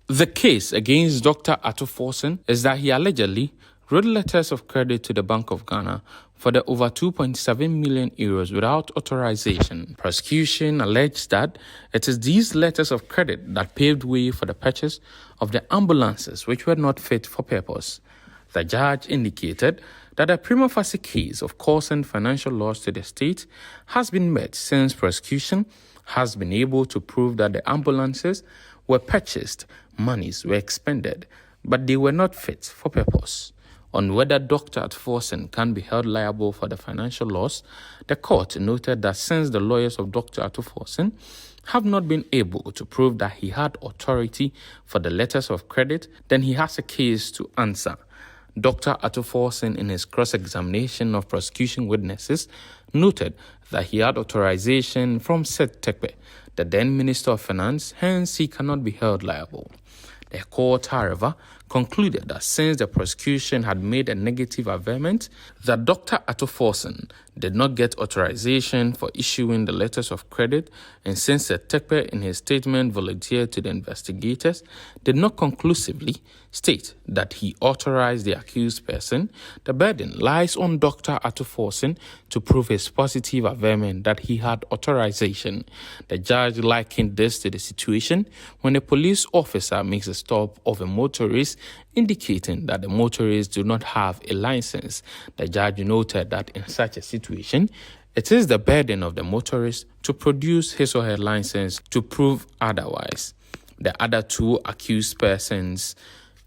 The case against Dr. Ato Forson is that he allegedly wrote letters of credit to the Bank of Ghana for the over 2.7 million euros without authorization. Prosecution alleged that it is these letters of credit that paved way for the purchase of the ambulances which were not fit for purpose. The judge indicated that a prima facie case of causing financial loss to the state has been met since prosecution has been able to prove that the ambulances were purchased, monies were expended, but they were not fit for purpose. On whether Dr. Ato Forson can be held liable for the financial loss, the court noted that since the lawyers of Dr. Ato Forson have not been able to prove that he had authority for the letters of credit, then he has a case to answer. Dr. Ato Forson, in his cross-examination of prosecution witnesses, noted that he had authorization from said Tekpe, the then Minister of Finance, hence he cannot be held liable. The court, however, concluded that since the prosecution had made a negative averment that Dr. Ato Forson did not get authorization for issuing the letters of credit, and since the Tekpe in his statement volunteered to the investigators did not conclusively state that he authorized the accused person, the burden lies on Dr. Ato Forson to prove his positive averment that he had authorization. The judge likened this to the situation when a police officer makes a stop of a motorist, indicating that the motorists do not have a license. The judge noted that in such a situation, it is the burden of the motorist to produce his or her license to prove otherwise. The other two accused persons,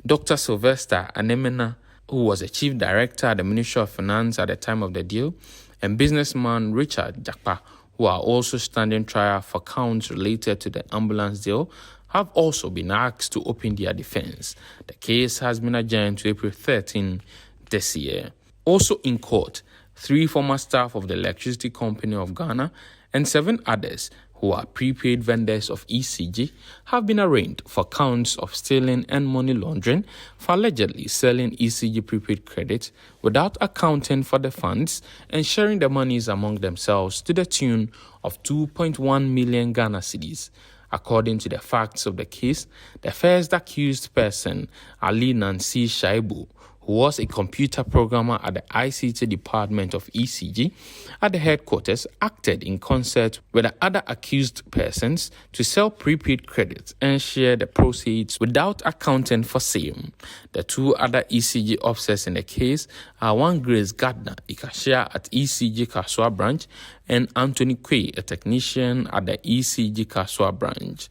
Dr. Sylvester Anemena, who was the chief director at the Ministry of Finance at the time of the deal, and businessman Richard Jakpa, who are also standing trial for counts related to the ambulance deal, have also been asked to open their defense. The case has been adjourned to April 13 this year. Also in court, 3 former staff of the Electricity Company of Ghana and 7 others who are prepaid vendors of ECG have been arraigned for counts of stealing and money laundering for allegedly selling ECG prepaid credit without accounting for the funds and sharing the monies among themselves to the tune of 2.1 million Ghana cedis. According to the facts of the case, the first accused person, Ali Nancy Shaibu, who was a computer programmer at the ICT department of ECG at the headquarters, acted in concert with the other accused persons to sell prepaid credits and share the proceeds without accounting for same. The 2 other ECG officers in the case are one Grace Gardner, a cashier at ECG Kaswa branch, and Anthony Quay, a technician at the ECG Kaswa branch.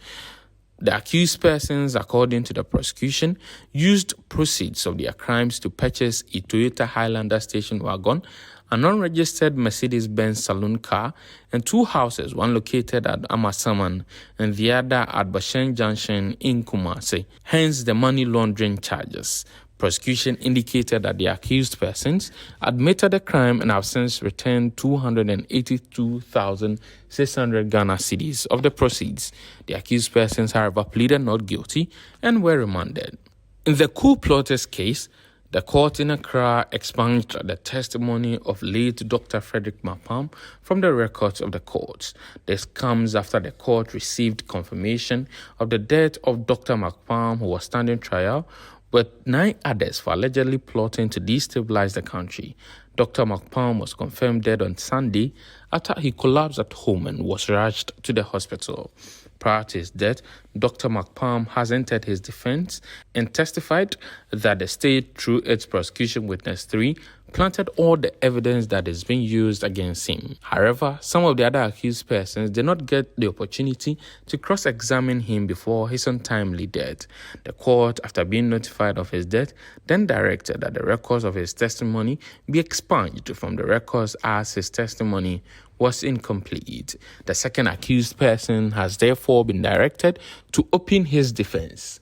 The accused persons, according to the prosecution, used proceeds of their crimes to purchase a Toyota Highlander station wagon, an unregistered Mercedes-Benz saloon car, and 2 houses, one located at Amasaman and the other at Bashen Junction in Kumasi, hence the money laundering charges. Prosecution indicated that the accused persons admitted the crime and have since returned 282,600 Ghana cedis of the proceeds. The accused persons, however, pleaded not guilty and were remanded. In the coup plotters case, the court in Accra expunged the testimony of late Dr. Frederick Mapam from the records of the courts. This comes after the court received confirmation of the death of Dr. Mapam, who was standing trial, with 9 others for allegedly plotting to destabilize the country. Dr. Mapam was confirmed dead on Sunday after he collapsed at home and was rushed to the hospital. Prior to his death, Dr. Mapam has entered his defense and testified that the state, through its prosecution witness 3, planted all the evidence that is being used against him. However, some of the other accused persons did not get the opportunity to cross-examine him before his untimely death. The court, after being notified of his death, then directed that the records of his testimony be expunged from the records as his testimony was incomplete. The second accused person has therefore been directed to open his defense.